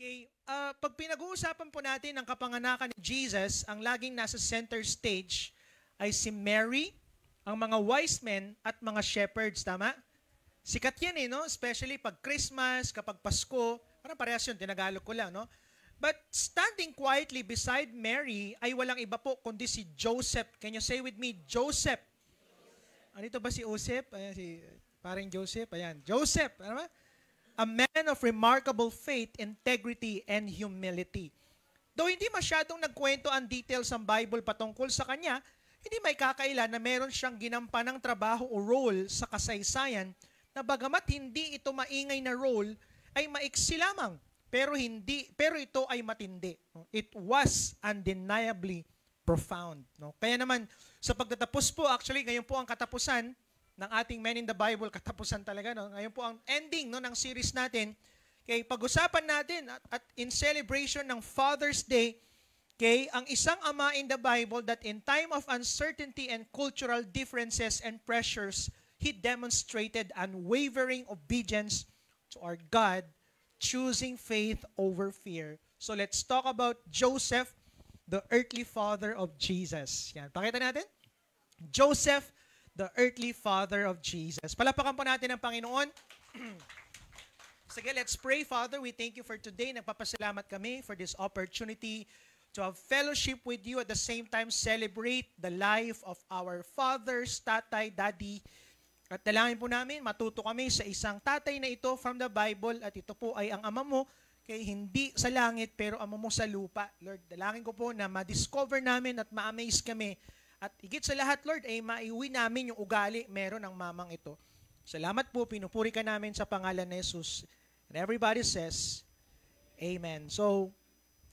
Okay, pag pinag-uusapan po natin ang kapanganakan ni Jesus, ang laging nasa center stage ay si Mary, ang mga wise men at mga shepherds, tama? Sikat yan no? Especially pag Christmas, kapag Pasko, parang parehas yun, tinagalog ko lang, no? But standing quietly beside Mary ay walang iba po kundi si Joseph. Can you say with me, Joseph? Anito ba si Joseph? Ayan, si parang Joseph. Ayan, Joseph. Ano ba? A man of remarkable faith, integrity, and humility. Though hindi masyadong nagkwento ang details ng Bible patungkol sa kanya, hindi may kakaila na meron siyang ginampanang trabaho o role sa kasaysayan na bagamat hindi ito maingay na role, ay maiksi lamang. Pero ito ay matindi. It was undeniably profound. No? Kaya naman, sa pagtatapos po, actually, ngayon po ang katapusan ng ating Men in the Bible, katapusan talaga. No? Ngayon po ang ending ng series natin. Okay, pag-usapan natin at in celebration ng Father's Day, okay, ang isang ama in the Bible that in time of uncertainty and cultural differences and pressures, he demonstrated unwavering obedience to our God, choosing faith over fear. So let's talk about Joseph, the earthly father of Jesus. Yan, pakita natin. Joseph, the earthly father of Jesus. Palapakan po natin ang Panginoon. Sige, let's pray. Father, we thank you for today. Nagpapasalamat kami for this opportunity to have fellowship with you, at the same time celebrate the life of our fathers, tatay, daddy. At dalangin po namin, matuto kami sa isang tatay na ito from the Bible, at ito po ay ang ama mo, kay hindi sa langit pero ama mo sa lupa. Lord, dalangin ko po na ma-discover namin at ma-amaze kami. At higit sa lahat, Lord, ay maiuwi namin yung ugali meron ng mamang ito. Salamat po, pinupuri ka namin sa pangalan ni Jesus. And everybody says, Amen. So,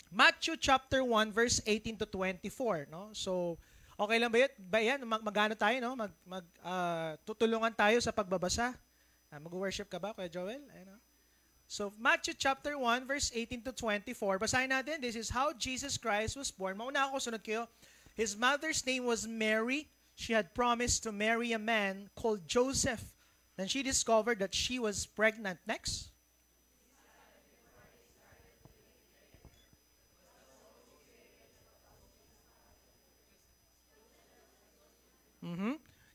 Matthew chapter 1, verse 18 to 24. No? So, okay lang ba yan? Mag-ano tayo, no? Tutulungan tayo sa pagbabasa. Mag-worship ka ba, Kuya Joel? Ayun, no? So, Matthew chapter 1, verse 18 to 24. Basahin natin, this is how Jesus Christ was born. Mauna ako, sunod kayo. His mother's name was Mary. She had promised to marry a man called Joseph. Then she discovered that she was pregnant. Next.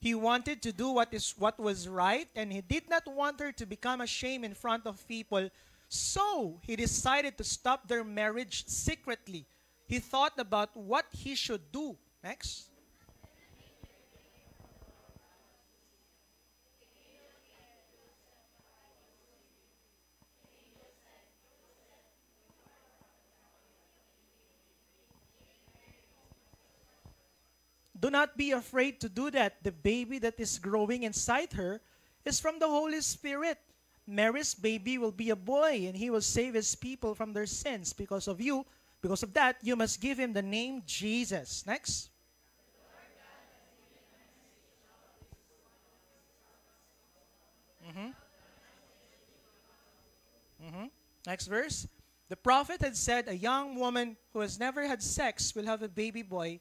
He wanted to do what was right, and he did not want her to become ashamed in front of people. So he decided to stop their marriage secretly. He thought about what he should do. Next. Do not be afraid to do that. The baby that is growing inside her is from the Holy Spirit. Mary's baby will be a boy, and he will save his people from their sins. Because of that, you must give him the name Jesus. Next. Next verse. The prophet had said, a young woman who has never had sex will have a baby boy.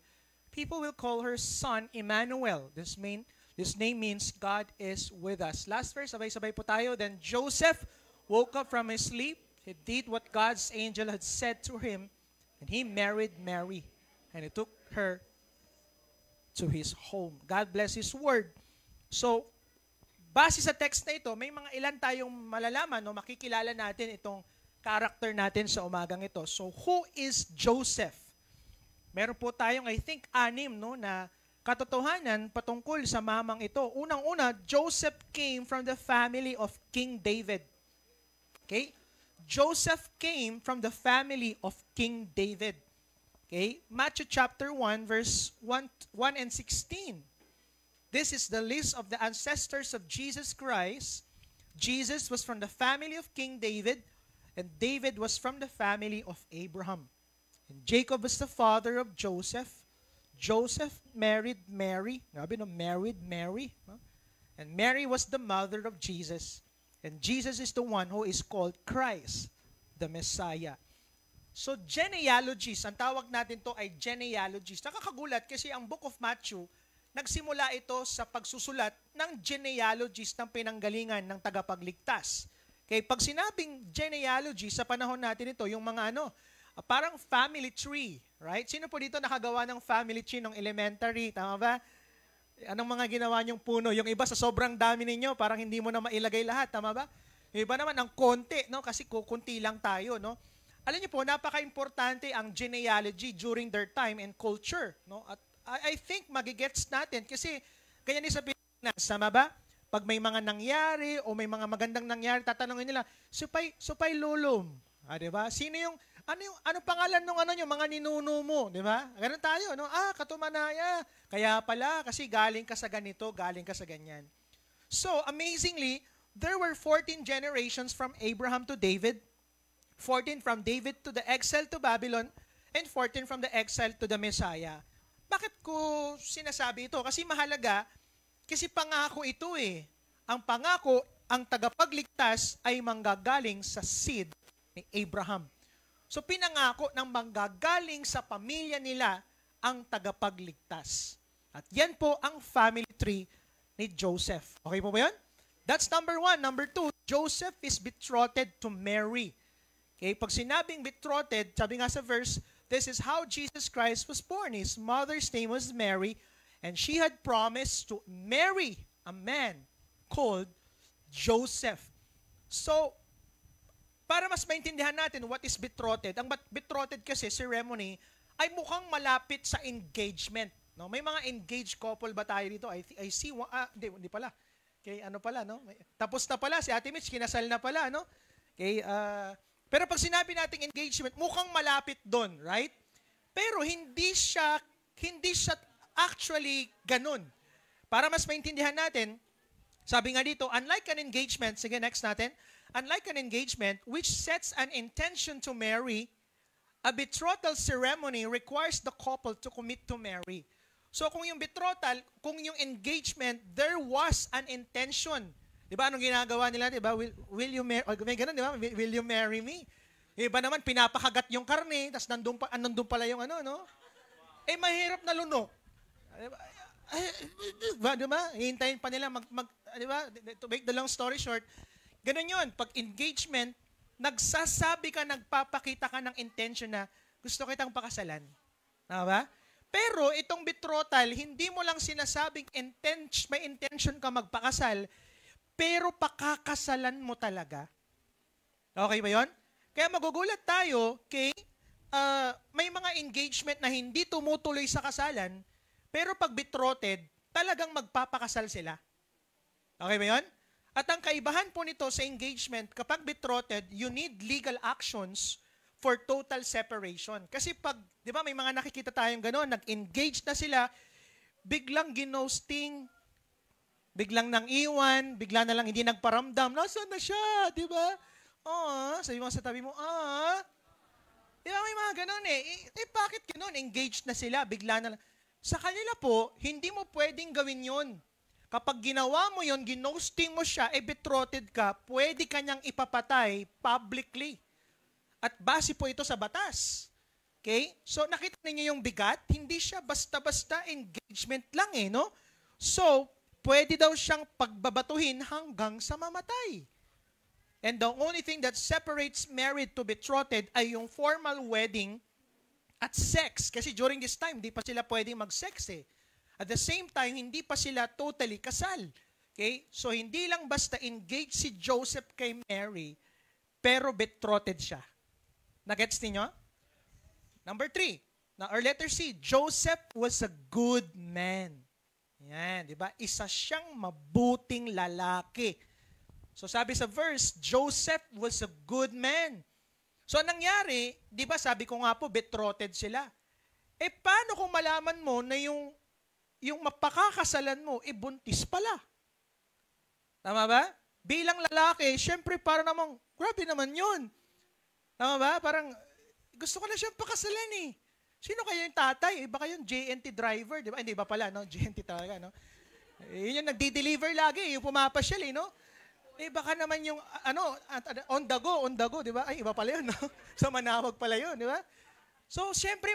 People will call her son Emmanuel. This name means God is with us. Last verse, sabay-sabay po tayo. Then Joseph woke up from his sleep. He did what God's angel had said to him, and he married Mary, and he took her to his home. God bless His word. So, base sa text na ito, may mga ilan tayong malalaman, no, makikilala natin itong character natin sa umagang ito. So, who is Joseph? Meron po tayong, I think, 6 no, na katotohanan patungkol sa mamang ito. Unang-una, Joseph came from the family of King David. Okay? Joseph came from the family of King David. Okay? Matthew chapter 1, verse 1 and 16. This is the list of the ancestors of Jesus Christ. Jesus was from the family of King David, and David was from the family of Abraham. And Jacob was the father of Joseph. Joseph married Mary. Grabe no, married Mary. And Mary was the mother of Jesus. And Jesus is the one who is called Christ, the Messiah. So genealogies, ang tawag natin to ay genealogies. Nakakagulat kasi ang Book of Matthew, nagsimula ito sa pagsusulat ng genealogies ng pinanggalingan ng tagapagligtas. Okay, pag sinabing genealogy sa panahon natin ito, yung mga parang family tree, right? Sino po dito nakagawa ng family tree ng elementary, tama ba? Anong mga ginawa niyong puno? Yung iba sa sobrang dami ninyo, parang hindi mo na mailagay lahat, tama ba? Yung iba naman ang konti, no? Kasi kukunti lang tayo, no? Alam niyo po, napaka-importante ang genealogy during their time and culture, no? At I think magigets natin kasi ganyan din sa Pilipinas, tama ba? Pag may mga nangyari o may mga magandang nangyari, tatanungin nila, supay lulom. Di ba? Sino yung ano pangalan ng mga ninuno mo, di ba? Ganun tayo, no? Katumanaya. Kaya pala kasi galing ka sa ganito, galing ka sa ganyan. So, amazingly, there were 14 generations from Abraham to David, 14 from David to the exile to Babylon, and 14 from the exile to the Messiah. Bakit ko sinasabi ito? Kasi mahalaga. Kasi pangako ito eh. Ang pangako, ang tagapagligtas ay manggagaling sa seed ni Abraham. So pinangako ng manggagaling sa pamilya nila ang tagapagligtas. At yan po ang family tree ni Joseph. Okay po ba yan? That's number 1. Number 2, Joseph is betrothed to Mary. Okay, pag sinabing betrothed, sabi nga sa verse, this is how Jesus Christ was born. His mother's name was Mary, and she had promised to marry a man called Joseph. So, para mas maintindihan natin what is betrothed, ang betrothed kasi ceremony ay mukhang malapit sa engagement. No? May mga engaged couple ba tayo dito? I see one, hindi pala. Okay, ano pala, no? Tapos na pala, si Ate Mitch, kinasal na pala, no? Okay, pero pag sinabi nating engagement, mukhang malapit doon, right? Pero hindi siya actually ganun. Para mas maintindihan natin, sabi nga dito, unlike an engagement, sige next natin, unlike an engagement which sets an intention to marry, a betrothal ceremony requires the couple to commit to marry. So kung yung betrothal, kung yung engagement, there was an intention. Di ba anong ginagawa nila? Di ba? Will you marry? May ganun, di ba? Will you marry me? Iba naman, pinapakagat yung karne, tapos nandun pala yung no? Mahirap na lunok. Diba? Hihintayin pa nila diba? To make the long story short, ganun yun. Pag engagement, nagpapakita ka ng intention na gusto kitang pakasalan. Diba? Pero itong betrothal, hindi mo lang sinasabing may intention ka magpakasal, pero pakakasalan mo talaga. Okay ba yun? Kaya magugulat tayo, okay? May mga engagement na hindi tumutuloy sa kasalan, pero pag betrothed, talagang magpapakasal sila. Okay ba yun? At ang kaibahan po nito sa engagement, kapag betrothed, you need legal actions for total separation. Kasi pag, di ba, may mga nakikita tayong gano'n, nag-engage na sila, biglang ginosting, biglang nang iwan, bigla na lang hindi nagparamdam, nasaan na siya, di ba? Sabi mo sa tabi mo, di ba may mga gano'n bakit gano'n? Engaged na sila, bigla na lang. Sa kanila po, hindi mo pwedeng gawin yon. Kapag ginawa mo yon, ginosting mo siya, betrothed ka, pwede kanyang ipapatay publicly. At base po ito sa batas. Okay? So, nakita ninyo yung bigat? Hindi siya basta-basta engagement lang no? So, pwede daw siyang pagbabatuhin hanggang sa mamatay. And the only thing that separates married to betrothed ay yung formal wedding at sex. Kasi during this time, hindi pa sila pwedeng mag-sex At the same time, hindi pa sila totally kasal. Okay? So, hindi lang basta engaged si Joseph kay Mary, pero betrothed siya. Nagets niyo? Number 3. Or letter C, Joseph was a good man. Yan, di ba? Isa siyang mabuting lalaki. So sabi sa verse, Joseph was a good man. So anong nangyari, di ba sabi ko nga po, betrothed sila. Paano kung malaman mo na yung mapakakasalan mo, buntis pala? Tama ba? Bilang lalaki, syempre para namang, grabe naman yun. Tama ba? Parang, gusto ko na siyang pakasalan Sino kaya yung tatay? Baka yung JNT driver, di ba? Hindi ba pala, no? JNT talaga, no? Yun yung nagdi-deliver lagi, yung pumapasyal, no? Baka naman yung, on the go, di ba? Ay, iba pala yun, no? Sa Manawag pala yun, di ba? So, siyempre,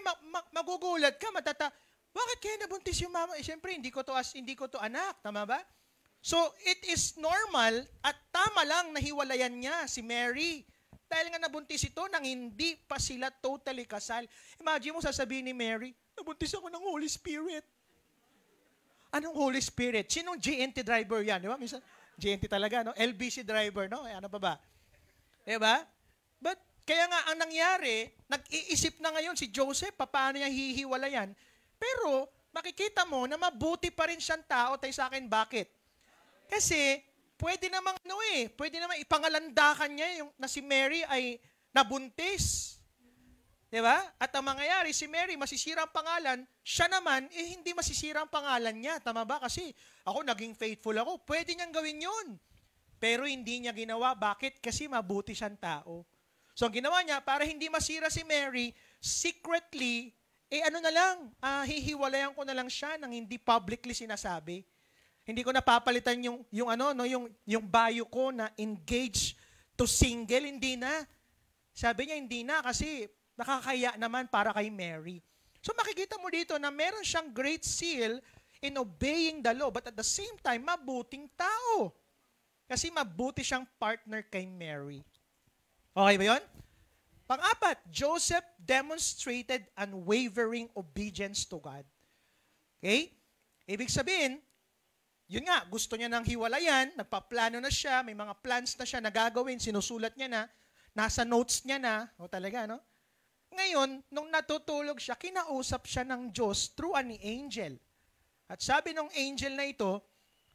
magugulat ka, bakit kaya nabuntis yung mama? Siyempre, hindi ko to anak, tama ba? So, it is normal at tama lang na hiwalayan niya si Mary. Dahil nga nabuntis ito nang hindi pa sila totally kasal. Imagine mo sasabihin ni Mary, nabuntis ako ng Holy Spirit. Anong Holy Spirit? Sinong GNT driver yan? Di ba? Minsan, GNT talaga, no? LBC driver, no? Ano pa ba? Di ba? But, kaya nga, ang nangyari, nag-iisip na ngayon si Joseph, paano niya hihiwalayan. Pero, makikita mo na mabuti pa rin siyang tao. Tayo sa akin, bakit? Kasi, pwede namang ipangalandakan niya yung, na si Mary ay nabuntis. Diba? At ang mangyayari, si Mary, masisira ang pangalan, siya naman, hindi masisira ang pangalan niya. Tama ba? Kasi ako, naging faithful ako. Pwede niyang gawin yun. Pero hindi niya ginawa. Bakit? Kasi mabuti siyang tao. So, ang ginawa niya, para hindi masira si Mary, secretly, hihiwalayan ko na lang siya nang hindi publicly sinasabi. Hindi ko napapalitan yung bio ko na engaged to single, hindi na. Sabi niya, hindi na kasi nakakaya naman para kay Mary. So makikita mo dito na meron siyang great zeal in obeying the law, but at the same time, mabuting tao. Kasi mabuti siyang partner kay Mary. Okay ba yun? Pang-apat, Joseph demonstrated unwavering obedience to God. Okay? Ibig sabihin, yun nga, gusto niya ng hiwalayan, nagpaplano na siya, may mga plans na siya na gagawin, sinusulat niya na, nasa notes niya na, talaga, no? Ngayon, nung natutulog siya, kinausap siya ng Diyos through an angel. At sabi ng angel na ito,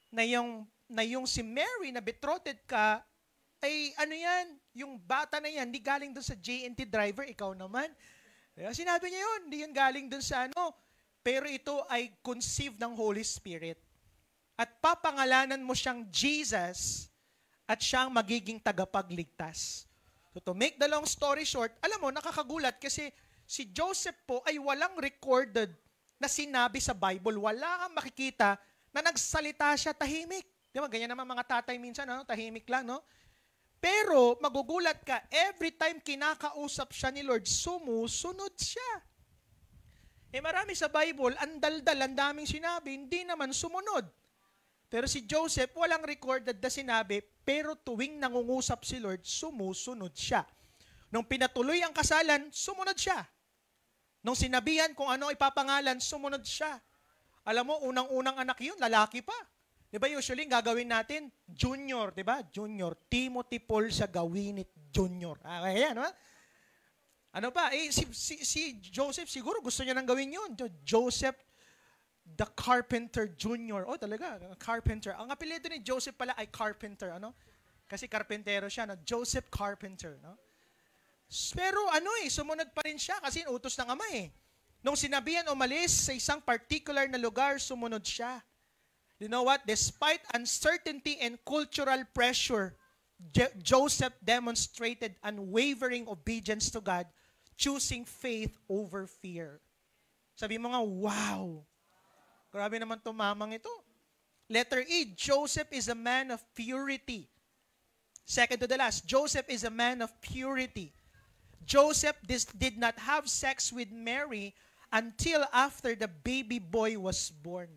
na yung si Mary na betrothed ka, ay yung bata na yan, hindi galing dun sa JNT driver, ikaw naman. Sinabi niya yun, hindi yun galing dun sa pero ito ay conceived ng Holy Spirit. At papangalanan mo siyang Jesus at siyang magiging tagapagligtas. So to make the long story short, alam mo, nakakagulat kasi si Joseph po ay walang recorded na sinabi sa Bible. Wala kang makikita na nagsalita siya tahimik. Di ba? Ganyan naman mga tatay minsan, tahimik lang, no? Pero magugulat ka, every time kinakausap siya ni Lord, sumusunod siya. Marami sa Bible, ang daldal, ang daming sinabi, hindi naman sumunod. Pero si Joseph, walang recorded na sinabi, pero tuwing nangungusap si Lord, sumusunod siya. Nung pinatuloy ang kasalan, sumunod siya. Nung sinabihan kung ano ipapangalan, sumunod siya. Alam mo, unang-unang anak yun, lalaki pa. Diba usually, gagawin natin, junior, diba? Junior. Timothy Paul sa Gawinit Junior. Ayan, no? Ano pa? Si Joseph, siguro gusto niya nang gawin yun. Joseph the Carpenter Junior. Oh, talaga, Carpenter. Ang apelyido ni Joseph pala ay Carpenter, Kasi karpentero siya, Joseph Carpenter, Pero sumunod pa rin siya kasi utos ng ama Nung sinabihan umalis sa isang particular na lugar, sumunod siya. You know what? Despite uncertainty and cultural pressure, Joseph demonstrated unwavering obedience to God, choosing faith over fear. Sabi mo nga, wow! Grabe naman tumamang ito. Letter E, Joseph is a man of purity. Second to the last, Joseph is a man of purity. Joseph did not have sex with Mary until after the baby boy was born.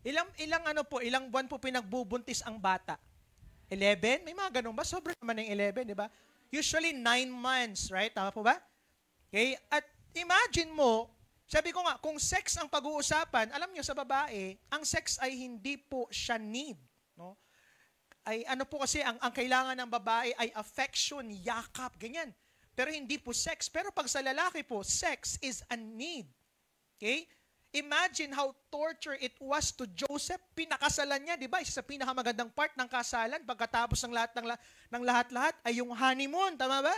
Ilang buwan po pinagbubuntis ang bata? 11? May mga ganun ba? Sobrang naman ng 11, di ba? Usually 9 months, right? Tama po ba? Okay? At imagine mo, sabi ko nga, kung sex ang pag-uusapan, alam nyo sa babae, ang sex ay hindi po siya need. No? Ay po kasi, ang kailangan ng babae ay affection, yakap, ganyan. Pero hindi po sex. Pero pag sa lalaki po, sex is a need. Okay? Imagine how torture it was to Joseph. Pinakasalan niya, di ba? Isa sa pinakamagandang part ng kasalan, pagkatapos ng lahat-lahat, ay yung honeymoon. Tama ba?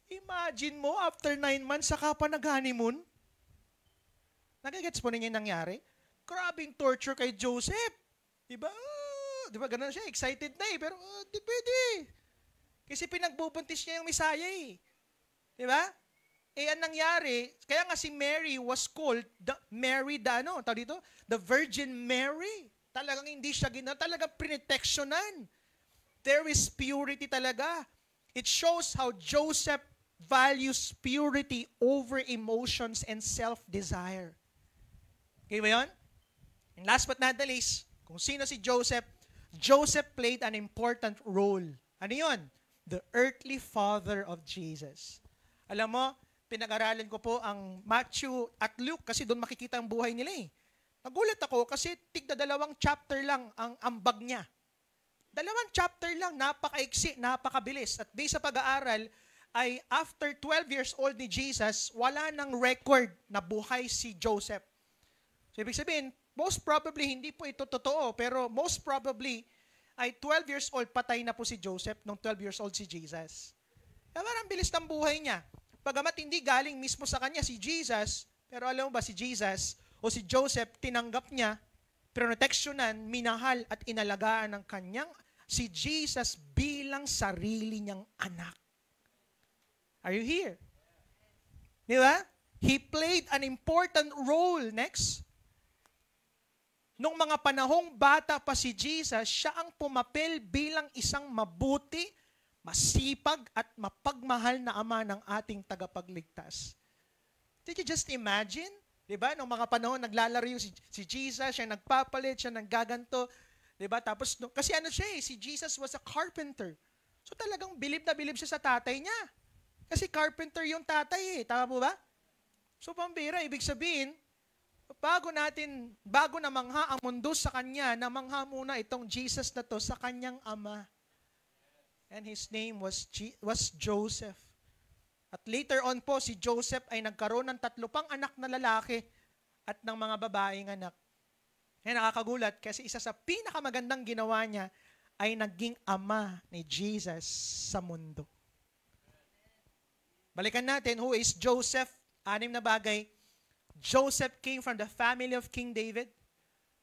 Imagine mo, after 9 months, saka pa nag-honeymoon. Nagigets po ninyo yung nangyari? Grabing torture kay Joseph. Di ba? Di ba ganun siya? Excited na pero di pwede. Kasi pinagbubuntis niya yung Messiah Di ba? Ang nangyari, kaya nga si Mary was called the Virgin Mary. Talagang hindi siya talagang proteksyonan. There is purity talaga. It shows how Joseph values purity over emotions and self-desire. Okay ba yun? And last but not the least, kung sino si Joseph, Joseph played an important role. Ano yun? The earthly father of Jesus. Alam mo, pinag-aralan ko po ang Matthew at Luke kasi doon makikita ang buhay nila eh. Nagulat ako kasi tigda 2 chapter lang ang ambag niya. 2 chapter lang, napakaiksi, napakabilis. At based sa pag-aaral, ay after 12 years old ni Jesus, wala nang record na buhay si Joseph. So ibig sabihin, most probably, hindi po ito totoo, pero most probably, ay 12 years old, patay na po si Joseph nung 12 years old si Jesus. Kaya parang bilis ng buhay niya. Pagamat hindi galing mismo sa kanya si Jesus, pero alam mo ba si Jesus o si Joseph, tinanggap niya, proteksyonan, minahal at inalagaan ng kanyang si Jesus bilang sarili niyang anak. Are you here? Di ba? He played an important role. Next. Nung mga panahong bata pa si Jesus, siya ang pumapel bilang isang mabuti, masipag at mapagmahal na ama ng ating tagapagligtas. Did you just imagine? Diba? Nung mga panahon, naglalaro si Jesus, siya nagpapalit, siya naggaganto. Diba? Tapos, kasi ano siya si Jesus was a carpenter. So talagang bilib na bilib siya sa tatay niya. Kasi carpenter yung tatay Tama po ba? So pambira, ibig sabihin, bago na mangha ang mundo sa kanya, namangha muna itong Jesus na to sa kanyang ama. And his name was Joseph. At later on po, si Joseph ay nagkaroon ng 3 pang anak na lalaki at ng mga babaeng anak. Kaya nakakagulat kasi isa sa pinakamagandang ginawa niya ay naging ama ni Jesus sa mundo. Balikan natin, who is Joseph? 6 na bagay. Joseph came from the family of King David.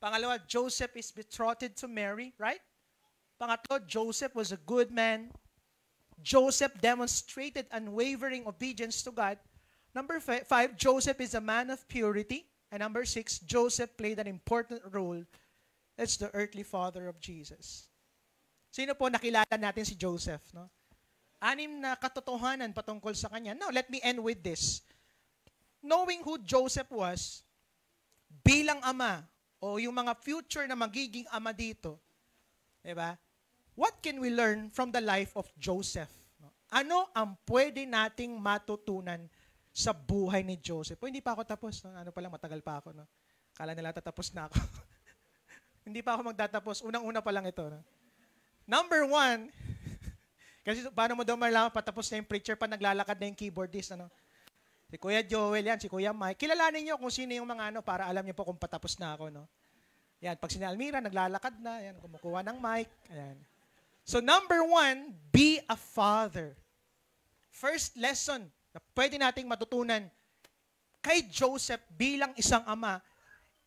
Pangalawa, Joseph is betrothed to Mary, right? Pangatlo, Joseph was a good man. Joseph demonstrated unwavering obedience to God. Number 5, Joseph is a man of purity. And number 6, Joseph played an important role. That's the earthly father of Jesus. Sino po nakilala natin si Joseph? No? 6 na katotohanan patungkol sa kanya. Now, let me end with this. Knowing who Joseph was, bilang ama, o yung mga future na magiging ama dito, diba? What can we learn from the life of Joseph? Ano ang pwede nating matutunan sa buhay ni Joseph? Hindi pa ako tapos. Ano pa lang, matagal pa ako. No? Kala nila tatapos na ako. Hindi pa ako magtatapos. Unang-una pa lang ito. No? Number 1, kasi paano mo daw malaman patapos na yung preacher pa naglalakad na yung keyboardist. Ano? Si Kuya Joel yan, si Kuya Mike. Kilalanin nyo kung sino yung mga ano para alam nyo po kung patapos na ako. No? Yan, pag si Almira, naglalakad na. Yan, kumukuha ng mic. Ayan. So number 1, be a father. First lesson na pwede nating matutunan kay Joseph bilang isang ama,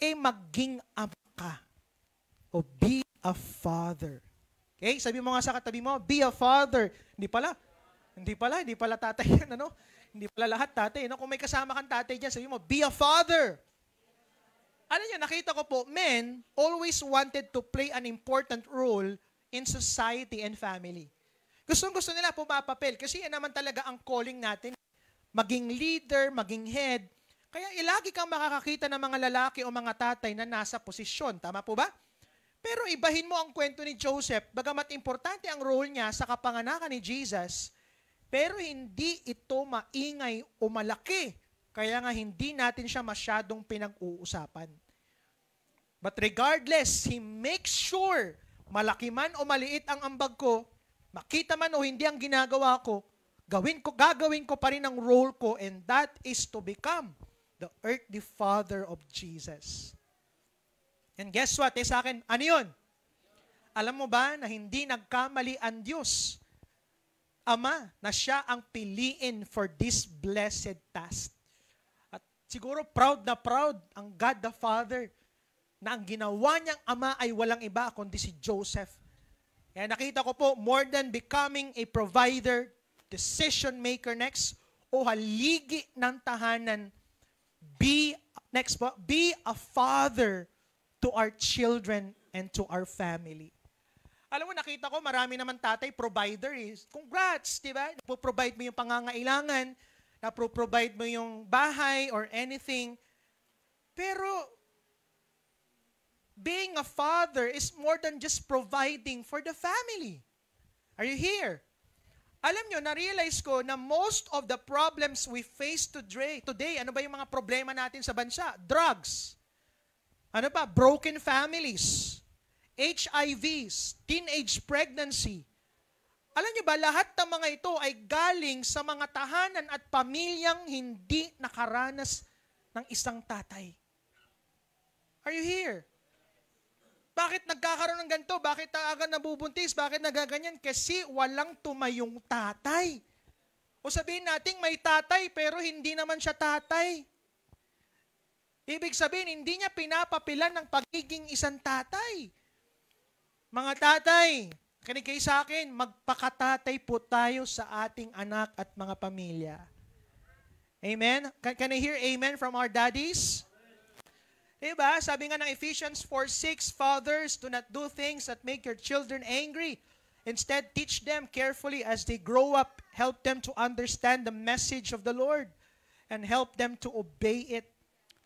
maging ama ka. O be a father. Okay? Sabi mo nga sa katabi mo, be a father. Hindi pala tatay yan, ano? Hindi pala lahat tatay. No? Kung may kasama kang tatay dyan, sabi mo, be a father. Alam niyo, nakita ko po, men always wanted to play an important role in society and family. Gustong-gusto nila pumapapel kasi yan naman talaga ang calling natin. Maging leader, maging head. Kaya lagi kang makakakita ng mga lalaki o mga tatay na nasa posisyon. Tama po ba? Pero ibahin mo ang kwento ni Joseph, bagamat importante ang role niya sa kapanganakan ni Jesus, pero hindi ito maingay o malaki. Kaya nga hindi natin siya masyadong pinag-uusapan. But regardless, he makes sure malaki man o maliit ang ambag ko, makita man o hindi ang ginagawa ko, gagawin ko pa rin ang role ko, and that is to become the earthly father of Jesus. And guess what? Sa akin, ano yun? Alam mo ba na hindi nagkamali ang Diyos, Ama, na siya ang piliin for this blessed task. At siguro proud ang God the Father na ang ginawa niyang ama ay walang iba kundi si Joseph. Kaya nakita ko po, more than becoming a provider, decision maker next, o haligi ng tahanan, be a father to our children and to our family. Alam mo, nakita ko, marami naman tatay, provider is. Congrats, di ba? Napoprovide mo yung pangangailangan, napoprovide mo yung bahay or anything. Pero, being a father is more than just providing for the family. Are you here? Alam nyo, na-realize ko na most of the problems we face today, ano ba yung mga problema natin sa bansa? Drugs. Ano pa? Broken families. HIVs. Teenage pregnancy. Alam nyo ba, lahat ng mga ito ay galing sa mga tahanan at pamilyang hindi nakaranas ng isang tatay. Are you here? Bakit nagkakaroon ng ganito? Bakit agad nabubuntis? Bakit nagaganyan? Kasi walang tumayong tatay. O sabihin natin may tatay pero hindi naman siya tatay. Ibig sabihin, hindi niya pinapapilan ng pagiging isang tatay. Mga tatay, kinig kayo sa akin, magpakatatay po tayo sa ating anak at mga pamilya. Amen? Can I hear amen from our daddies? Diba? Sabi nga ng Ephesians 4:6, fathers, do not do things that make your children angry. Instead, teach them carefully as they grow up. Help them to understand the message of the Lord and help them to obey it.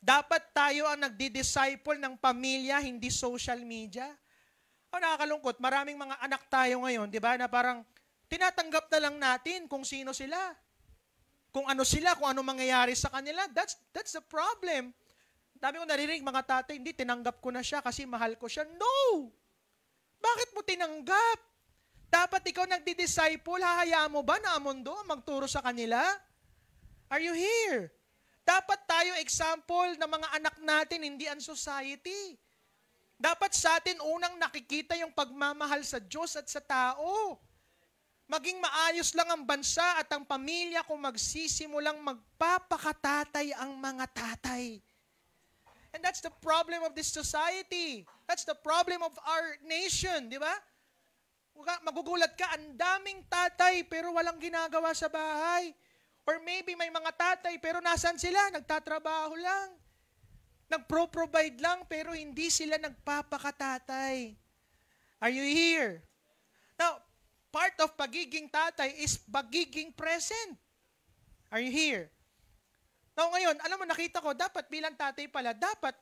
Dapat tayo ang nagdi-disciple ng pamilya, hindi social media. Nakakalungkot, maraming mga anak tayo ngayon, di ba, na parang tinatanggap na lang natin kung sino sila. Kung ano sila, kung ano mangyayari sa kanila. That's the problem. Dami ko naririnig, mga tatay, hindi, tinanggap ko na siya kasi mahal ko siya. No! Bakit mo tinanggap? Dapat ikaw nagdi-disciple, hahayaan mo ba na ang mundo ang magturo sa kanila? Are you here? Dapat tayo example ng mga anak natin, hindi ang society. Dapat sa atin unang nakikita yung pagmamahal sa Diyos at sa tao. Maging maayos lang ang bansa at ang pamilya kung magsisimulang magpapakatatay ang mga tatay. And that's the problem of this society. That's the problem of our nation, di ba? Magugulat ka, ang daming tatay pero walang ginagawa sa bahay. Or maybe may mga tatay pero nasan sila? Nagtatrabaho lang. Nagpro-provide lang pero hindi sila nagpapakatatay. Are you here? Now, part of pagiging tatay is pagiging present. Are you here? Now ngayon, alam mo, nakita ko, dapat bilang tatay pala, dapat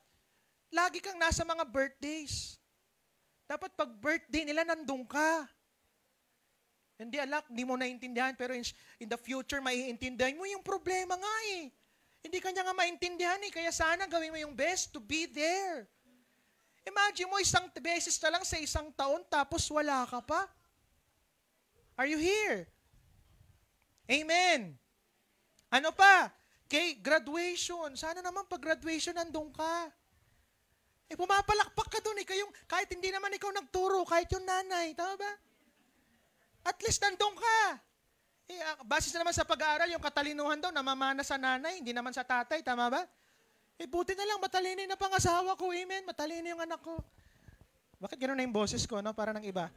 lagi kang nasa mga birthdays. Dapat pag birthday nila, nandun ka. Hindi alak, hindi mo naiintindihan, pero in the future, maiintindihan mo yung problema nga eh. Hindi ka niya nga maintindihan eh, kaya sana gawin mo yung best to be there. Imagine mo, isang beses na lang sa isang taon, tapos wala ka pa. Are you here? Amen. Ano pa? Okay, graduation. Sana naman pag graduation, nandun ka. Pumapalakpak ka dun eh. Kahit hindi naman ikaw nagturo, kahit yung nanay. Tama ba? At least nandun ka. Basis na naman sa pag-aaral, yung katalinuhan daw, namamana sa nanay, hindi naman sa tatay. Tama ba? Buti na lang, matalino na pangasawa ko. Amen. Matalino yung anak ko. Bakit gano'n na yung boses ko, no? Para ng iba.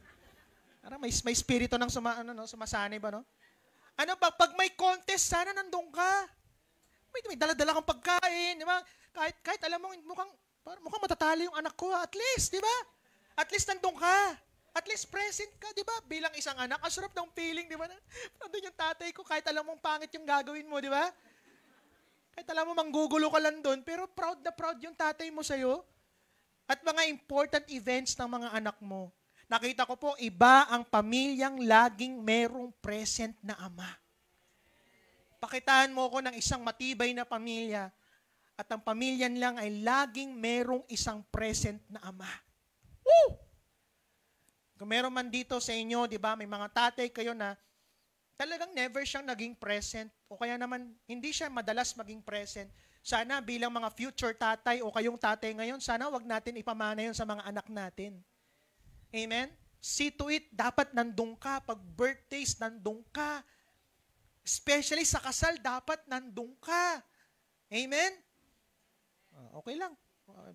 Parang may spirito ng sumasanay ba, no? Ano ba? Pag may contest, sana nandun ka. May dala-dala kang pagkain, di ba? Kahit alam mo, mukhang matatalo yung anak ko, at least, di ba? At least nandun ka. At least present ka, di ba? Bilang isang anak, ang sarap ng feeling, di ba? Nandun yung tatay ko, kahit alam mong pangit yung gagawin mo, di ba? Kahit alam mo, manggugulo ka lang doon, pero proud na proud yung tatay mo sa'yo. At mga important events ng mga anak mo. Nakita ko po, iba ang pamilyang laging merong present na ama. Pakitaan mo ko ng isang matibay na pamilya at ang pamilyan lang ay laging merong isang present na ama. Woo! Kung meron man dito sa inyo, di ba, may mga tatay kayo na talagang never siyang naging present o kaya naman hindi siya madalas maging present. Sana bilang mga future tatay o kayong tatay ngayon, sana wag natin ipamana yun sa mga anak natin. Amen? See to it, dapat nandun ka. Pag birthdays, nandun ka. Especially sa kasal, dapat nandun ka. Amen? Okay lang.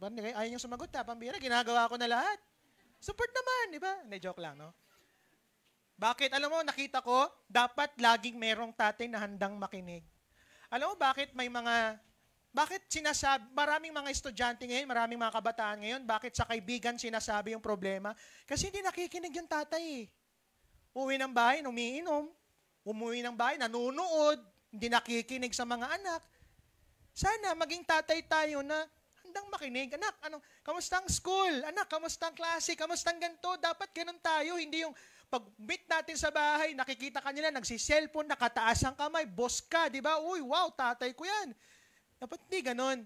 Ayaw niyong sumagot, pambira, ginagawa ko na lahat. Support naman, di ba? Hindi, joke lang, no? Bakit? Alam mo, nakita ko, dapat laging merong tatay na handang makinig. Alam mo, bakit maraming mga estudyante ngayon, maraming mga kabataan ngayon, bakit sa kaibigan sinasabi yung problema? Kasi hindi nakikinig yung tatay. Uwi ng bahay, umiinom. Umuwi ng bahay, nanonood, hindi nakikinig sa mga anak. Sana maging tatay tayo na handang makinig. Anak, kamusta ang school? Anak, kamusta ang klase? Kamusta ang ganito? Dapat ganun tayo. Hindi yung pag-meet natin sa bahay, nakikita ka nila, nagsi-cellphone, nakataas ang kamay, boss ka, di ba? Uy, wow, tatay ko yan. Dapat hindi ganun.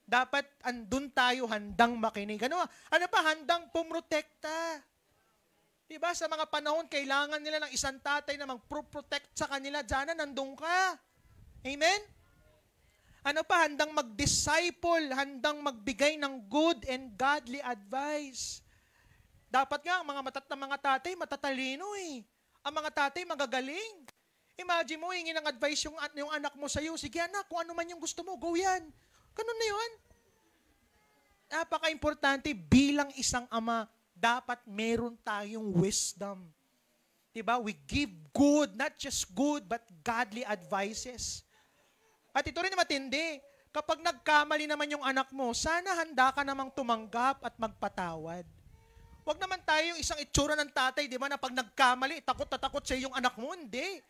Dapat andun tayo handang makinig. Ano pa? Handang pumrotekta. Diba? Sa mga panahon, kailangan nila ng isang tatay na mag-protect sa kanila. Diyan na, nandun ka. Amen? Ano pa? Handang mag-disciple, handang magbigay ng good and godly advice. Dapat nga, ang mga tatay, matatalino eh. Ang mga tatay, magagaling. Imagine mo, hingin ng advice yung anak mo sa'yo. Sige anak, kung ano man yung gusto mo, go yan. Ganun na yun. Napaka-importante bilang isang ama, dapat meron tayong wisdom. Diba? We give good, not just good, but godly advices. At ito rin matindi, kapag nagkamali naman yung anak mo, sana handa ka namang tumanggap at magpatawad. Huwag naman tayo yung isang itsura ng tatay, di ba, na pag nagkamali, takot na takot sa yung anak mo. Hindi.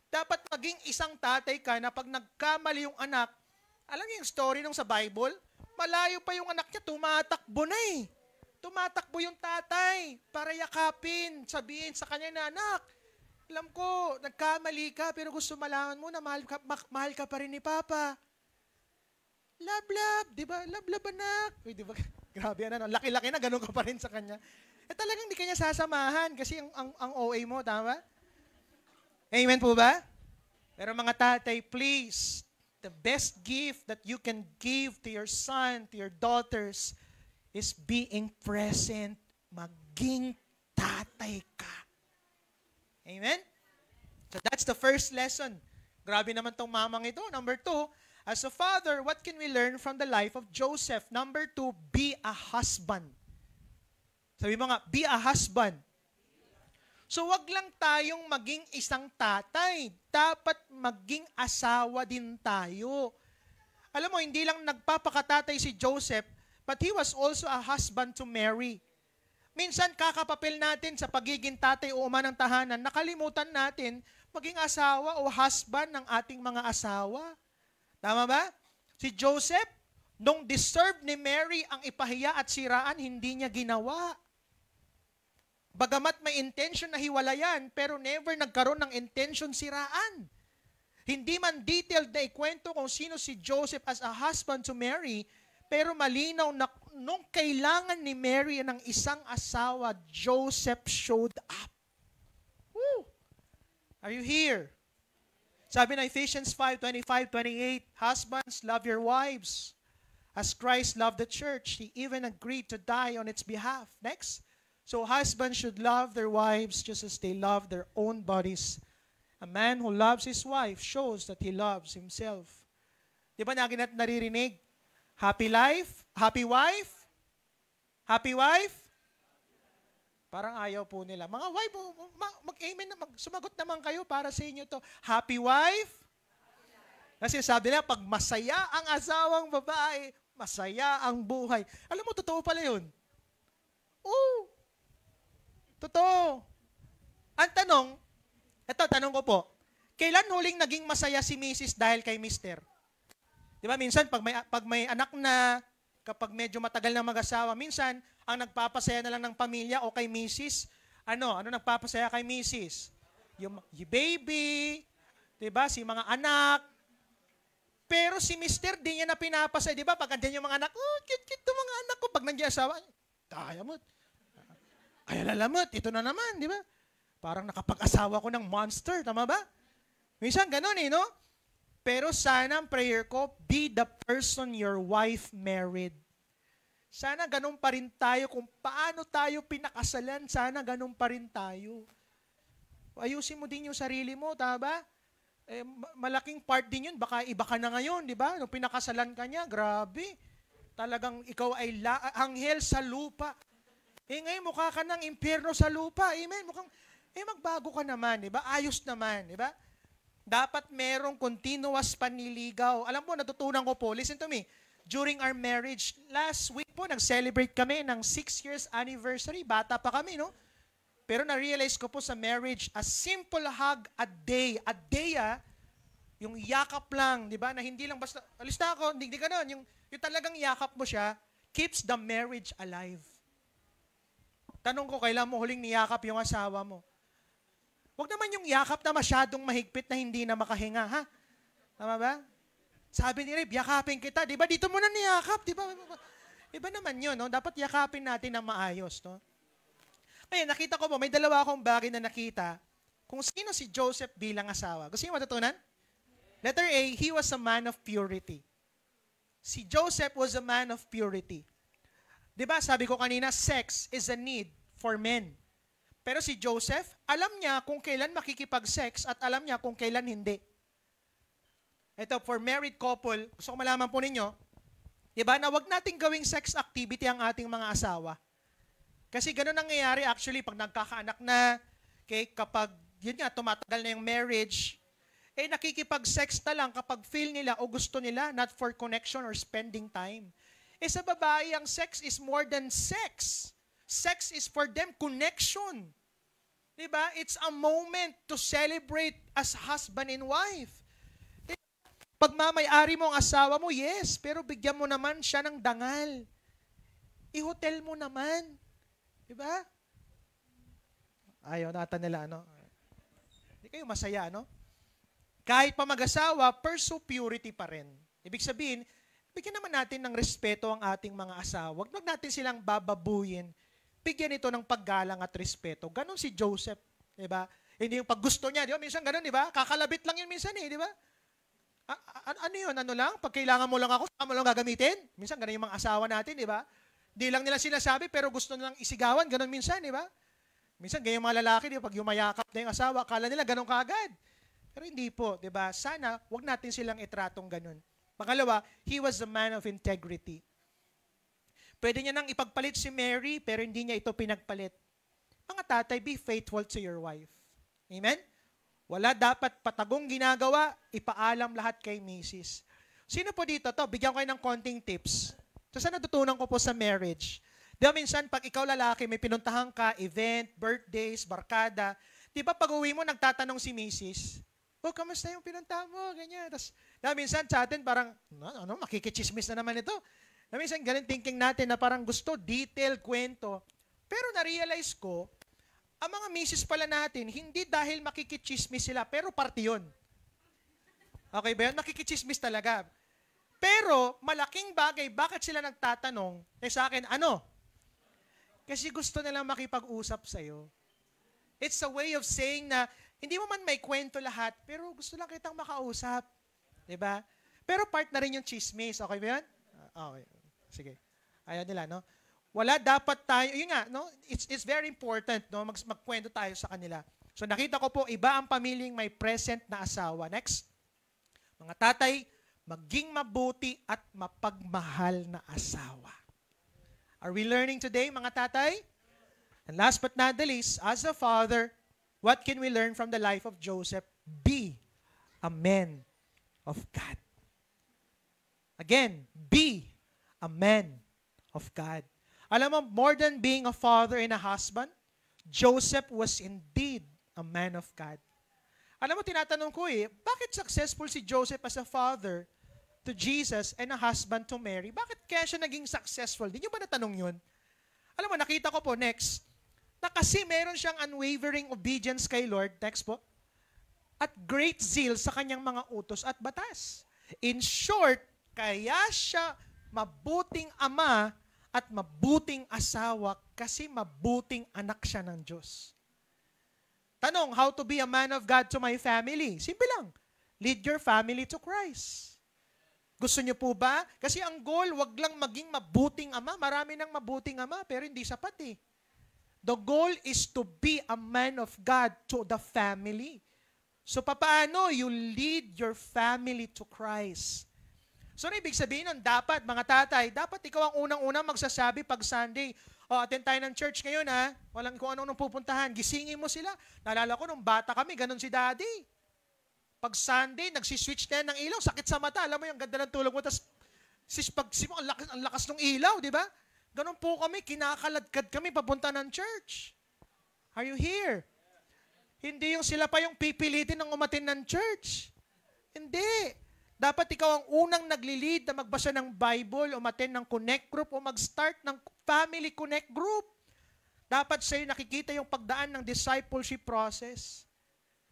Dapat maging isang tatay ka na pag nagkamali yung anak, alam niyo yung story nung sa Bible, malayo pa yung anak niya, tumatakbo na eh. Tumatakbo yung tatay para yakapin, sabihin sa kanya na, anak, alam ko, nagkamali ka, pero gusto malaman mo na mahal ka pa rin ni Papa. Love, di ba? Love, anak. Uy, di ba? Grabe yan, laki-laki na, ganun ka pa rin sa kanya. Talagang hindi kanya sasamahan kasi ang OA mo, tama? Amen po ba? Pero mga tatay, please, the best gift that you can give to your son, to your daughters, is being present, maging tatay ka. Amen? So that's the first lesson. Grabe naman tong mamang ito. Number 2, as a father, what can we learn from the life of Joseph? Number 2, be a husband. Sabi mo nga, be a husband. So wag lang tayong maging isang tatay. Dapat maging asawa din tayo. Alam mo, hindi lang nagpapakatatay si Joseph, but he was also a husband to Mary. Minsan, kakapapil natin sa pagiging tatay o uma ng tahanan, nakalimutan natin maging asawa o husband ng ating mga asawa. Tama ba? Si Joseph, nung deserve ni Mary ang ipahiya at siraan, hindi niya ginawa. Bagamat may intention na hiwalayan, pero never nagkaroon ng intention siraan. Hindi man detailed na ikwento kung sino si Joseph as a husband to Mary, pero malinaw na nung kailangan ni Mary ng isang asawa, Joseph showed up. Woo! Are you here? Sabi na Ephesians 5:25-28, husbands, love your wives as Christ loved the church. He even agreed to die on its behalf. Next. So husbands should love their wives just as they love their own bodies. A man who loves his wife shows that he loves himself. Di ba natin naririnig? Happy life? Happy wife? Happy wife? Parang ayaw po nila. Mga wife, mag-amen na, sumagot naman kayo para sa inyo to. Happy wife? Kasi sabi nila, pag masaya ang asawang babae, masaya ang buhay. Alam mo, totoo pala yun. Oo. Totoo. Ang tanong ko po, kailan huling naging masaya si Mrs. dahil kay Mr.? Di ba, minsan, pag may anak na, kapag medyo matagal na mag-asawa, minsan, ang nagpapasaya na lang ng pamilya o kay Mrs., ano nagpapasaya kay Mrs.? Yung baby, di ba, si mga anak. Pero si Mr. di niya na pinapasaya, di ba, pag andyan yung mga anak, oh, cute yung mga anak ko. Pag nandiyan asawa, kayamot. Kaya lalamot, ito na naman, di ba? Parang nakapag-asawa ko ng monster, tama ba? Minsan ganun no? Pero sana ang prayer ko, be the person your wife married. Sana ganun pa rin tayo. Kung paano tayo pinakasalan, sana ganun pa rin tayo. Ayusin mo din yung sarili mo, tama ba? Malaking part din yun. Baka iba ka na ngayon, di ba? Nung pinakasalan ka niya, grabe. Talagang ikaw ay anghel sa lupa. Ngayon mukha ka ng impyerno sa lupa. Amen? Magbago ka naman, di ba? Ayos naman, di ba? Dapat merong continuous panliligaw. Alam mo, natutunan ko po, listen to me, during our marriage, last week po, nag-celebrate kami ng 6 years anniversary. Bata pa kami, no? Pero na-realize ko po sa marriage, a simple hug a day, Yung yakap lang, di ba? Na hindi lang basta, alis na ako, hindi ganun. Yung talagang yakap mo siya, keeps the marriage alive. Tanong ko, kailan mo huling niyakap yung asawa mo? Huwag naman yung yakap na masyadong mahigpit na hindi na makahinga, ha? Tama ba? Sabi ni Rib, yakapin kita. Di ba? Dito mo na niyakap. Di ba? Iba naman yun, no? Dapat yakapin natin ng maayos, no? Ngayon, nakita ko po, may dalawa akong bagay na nakita kung sino si Joseph bilang asawa. Gusto niyo matutunan? Letter A, he was a man of purity. Si Joseph was a man of purity. Di ba, sabi ko kanina, sex is a need for men. Pero si Joseph, alam niya kung kailan makikipag-sex at alam niya kung kailan hindi. Ito, for married couple, gusto ko malaman po ninyo, di ba, na wag nating gawing sex activity ang ating mga asawa. Kasi ganun nangyayari actually pag nagkakaanak na, okay, kapag, yun nga, tumatagal na yung marriage, nakikipag-sex na lang kapag feel nila o gusto nila, not for connection or spending time. Sa babae, ang sex is more than sex. Sex is for them connection. Diba? It's a moment to celebrate as husband and wife. Pag mamay-ari mo ang asawa mo, yes, pero bigyan mo naman siya ng dangal. I-hotel mo naman. Diba? Ayaw natin nila, ano? Hindi kayo masaya, no? Kahit pa mag-asawa, pursue purity pa rin. Ibig sabihin, bigyan naman natin ng respeto ang ating mga asawa. Huwag natin silang bababuyin. Bigyan ito ng paggalang at respeto. Ganon si Joseph, di ba? Hindi yung pag gusto niya, di ba? Minsan ganon, di ba? Kakalabit lang yun minsan di ba? Ano yun? Ano lang? Pag kailangan mo lang ako, saan mo lang gagamitin? Minsan ganon yung mga asawa natin, di ba? Di lang nila sinasabi, pero gusto nilang isigawan, ganon minsan, di ba? Minsan, ganyan yung mga lalaki, di ba? Pag yumayakap na yung asawa, akala nila ganon kaagad. Pero hindi po, di ba? Sana, wag natin silang itratong ganon. Pangalawa, he was a man of integrity. Pwede niya nang ipagpalit si Mary, pero hindi niya ito pinagpalit. Mga tatay, be faithful to your wife. Amen? Wala dapat patagong ginagawa, ipaalam lahat kay Mrs. Sino po dito to? Bigyan ko kayo ng konting tips. So, saan natutunan ko po sa marriage? Di ba minsan, pag ikaw lalaki, may pinuntahan ka, event, birthdays, barkada, di ba pag uwi mo, nagtatanong si Mrs., oh, kamusta yung pinuntahan mo? Ganyan. Tapos, minsan sa atin parang, makikichismis na naman ito. Minsan, ganun thinking natin na parang gusto, detail, kwento. Pero na-realize ko, ang mga misis pala natin, hindi dahil makikichismis sila, pero party yun. Okay ba yun? Makikichismis talaga. Pero, malaking bagay, bakit sila nagtatanong? Sa akin, ano? Kasi gusto nilang makipag-usap sa'yo. It's a way of saying na, hindi mo man may kwento lahat, pero gusto lang kitang makausap. Diba? Pero part na rin yung chismis. Okay ba yun? Okay. Sige. Ayaw nila, no? Wala dapat tayo, yun nga, no? It's very important, no? Magkwento tayo sa kanila. So nakita ko po, iba ang pamilyang may present na asawa. Next. Mga tatay, maging mabuti at mapagmahal na asawa. Are we learning today, mga tatay? And last but not the least, as a father, what can we learn from the life of Joseph? Be a man of God. Again, be a man of God. Alam mo, more than being a father and a husband, Joseph was indeed a man of God. Alam mo, tinatanong ko bakit successful si Joseph as a father to Jesus and a husband to Mary? Bakit kaya siya naging successful? Di nyo ba natanong yun? Alam mo, nakita ko po, next, na kasi meron siyang unwavering obedience kay Lord, next po, at great zeal sa kanyang mga utos at batas. In short, kaya siya mabuting ama at mabuting asawa kasi mabuting anak siya ng Diyos. Tanong, how to be a man of God to my family? Simple lang. Lead your family to Christ. Gusto niyo po ba? Kasi ang goal, wag lang maging mabuting ama. Marami ng mabuting ama, pero hindi sapat The goal is to be a man of God to the family. So, paano you lead your family to Christ? So, ibig sabihin nun, dapat, mga tatay, dapat ikaw ang unang-unang magsasabi pag Sunday, attend tayo ng church ngayon walang kung ano-anong pupuntahan, gisingin mo sila. Naalala ko, nung bata kami, ganun si daddy. Pag Sunday, nagsiswitch na ng ilaw, sakit sa mata, alam mo yung ganda ng tulog mo, tapos ang lakas ng ilaw, di ba? Ganun po kami, kinakaladkad kami papunta ng church. Are you here? Hindi yung sila pa yung pipilitin ng umatin ng church. Hindi. Dapat ikaw ang unang nagli-lead na magbasa ng Bible o maten ng connect group o mag-start ng family connect group. Dapat sa'yo nakikita yung pagdaan ng discipleship process.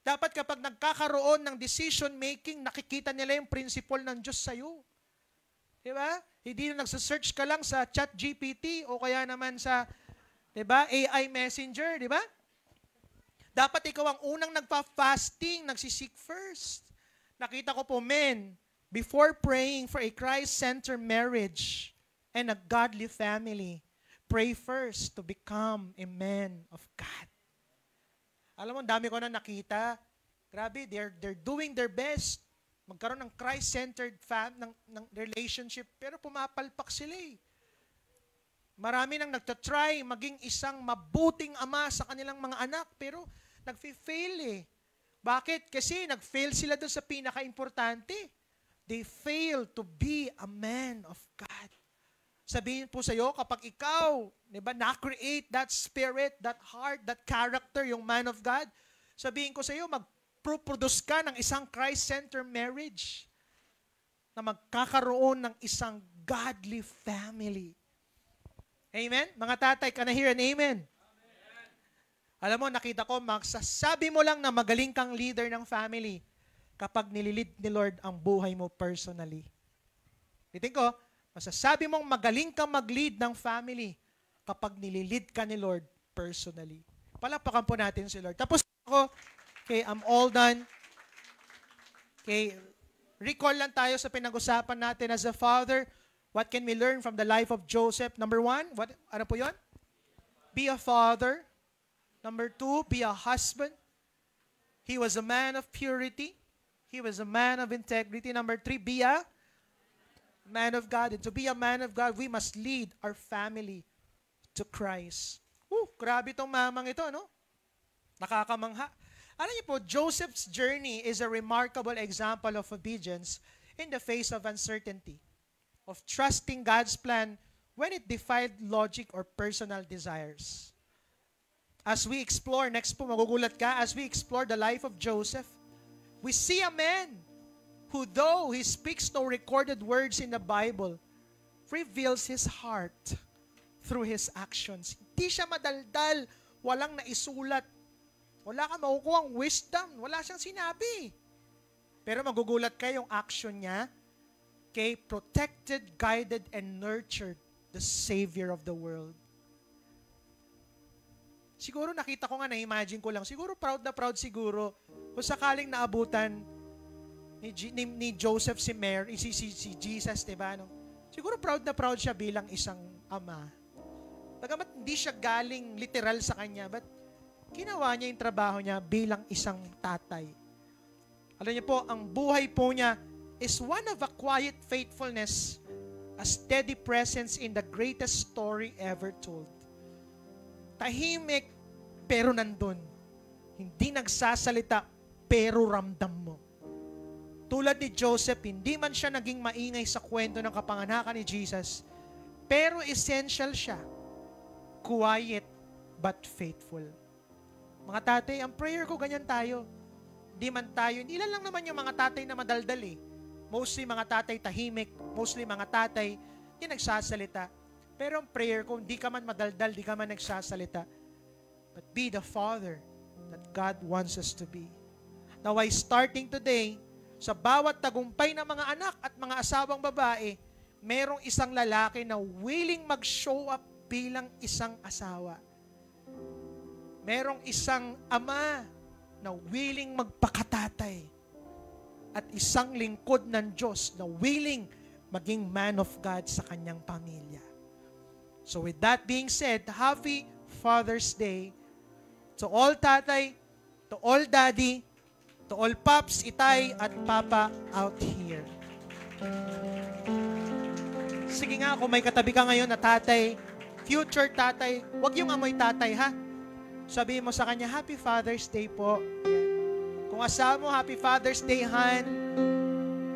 Dapat kapag nagkakaroon ng decision making, nakikita nila yung principle ng Diyos sa'yo. Diba? Hindi na nagsasearch ka lang sa ChatGPT o kaya naman sa, diba, AI Messenger, diba? Dapat ikaw ang unang nagpa-fasting, nagsisik first. Nakita ko po, men, before praying for a Christ-centered marriage and a godly family, pray first to become a man of God. Alam mo, dami ko na nakita. Grabe, they're doing their best. Magkaroon ng Christ-centered ng relationship, pero pumapalpak sila eh. Marami nang nagtatry maging isang mabuting ama sa kanilang mga anak, pero nag-fail eh. Bakit? Kasi nag-fail sila doon sa pinaka-importante. They fail to be a man of God. Sabihin po sa'yo, kapag ikaw, diba, na-create that spirit, that heart, that character, yung man of God, sabihin ko sa'yo, mag-produce ka ng isang Christ-centered marriage na magkakaroon ng isang godly family. Amen? Mga tatay, can I hear an amen? Amen. Alam mo, nakita ko, magsasabi mo lang na magaling kang leader ng family kapag nililid ni Lord ang buhay mo personally. Bitin ko, masasabi mong magaling kang mag-lead ng family kapag nililid ka ni Lord personally. Palapakan po natin si Lord. Tapos ako, okay, I'm all done. Okay, recall lang tayo sa pinag-usapan natin as a father. What can we learn from the life of Joseph? Number 1, ano po yun? Be a father. Number 2, be a husband. He was a man of purity. He was a man of integrity. Number 3, be a man of God. And to be a man of God, we must lead our family to Christ. Grabe itong mamang ito, no? Nakakamangha. Alam niyo po, Joseph's journey is a remarkable example of obedience in the face of uncertainty, of trusting God's plan when it defied logic or personal desires. As we explore, next po, magugulat ka, as we explore the life of Joseph, we see a man who, though he speaks no recorded words in the Bible, reveals his heart through his actions. Hindi siya madaldal, walang naisulat, wala kang makukuhang wisdom, wala siyang sinabi. Pero magugulat kayo yung action niya, okay, protected, guided, and nurtured the Savior of the world. Siguro nakita ko nga, na-imagine ko lang, siguro proud na proud siguro kung sakaling naabutan ni Joseph si Mary, si Jesus, diba? No? Siguro proud na proud siya bilang isang ama. Bagamat hindi siya galing literal sa kanya, but ginawa niya yung trabaho niya bilang isang tatay. Alam niyo po, ang buhay po niya is one of a quiet faithfulness, a steady presence in the greatest story ever told. Tahimik, pero nandun. Hindi nagsasalita, pero ramdam mo. Tulad ni Joseph, hindi man siya naging maingay sa kwento ng kapanganakan ni Jesus, pero essential siya. Quiet, but faithful. Mga tatay, ang prayer ko ganyan tayo. Hindi man tayo, hindi lang naman yung mga tatay na madaldal eh. Mostly mga tatay tahimik, mostly mga tatay hindi nagsasalita. Pero ang prayer ko, hindi ka man madaldal, hindi ka man nagsasalita. But be the father that God wants us to be. Now, starting today, sa bawat tagumpay ng mga anak at mga asawang babae, merong isang lalaki na willing mag-show up bilang isang asawa. Merong isang ama na willing magpakatatay at isang lingkod ng Diyos na willing maging man of God sa kanyang pamilya. So with that being said, Happy Father's Day to all tatay, to all daddy, to all paps, itay, at papa out here. Sige nga, kung may katabi ka ngayon na tatay, future tatay, wag yung amoy tatay, ha? Sabihin mo sa kanya, Happy Father's Day po. Kung asawa mo, Happy Father's Day, Han.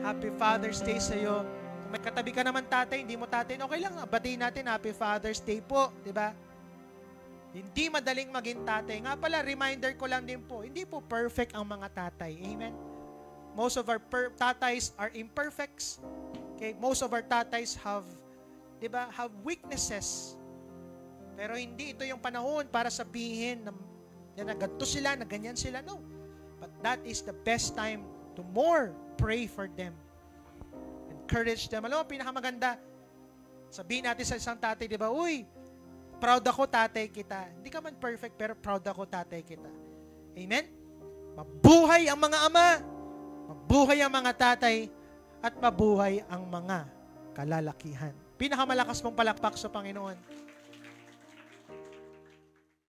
Happy Father's Day sa'yo. Kung may katabi ka naman tatay, hindi mo tatay, okay lang, batiin natin, Happy Father's Day po, di ba? Hindi madaling maging tatay. Nga pala, reminder ko lang din po, hindi po perfect ang mga tatay. Amen? Most of our tatays are imperfects. Okay? Most of our tatays have, di ba, have weaknesses. Pero hindi ito yung panahon para sabihin na ganito sila, na ganyan sila. No. But that is the best time to more pray for them. Encourage them. Alam mo, pinakamaganda, sabihin natin sa isang tatay, di ba, uy, proud ako tatay kita. Hindi ka man perfect, pero proud ako tatay kita. Amen? Mabuhay ang mga ama, mabuhay ang mga tatay, at mabuhay ang mga kalalakihan. Pinakamalakas mong palakpak sa Panginoon.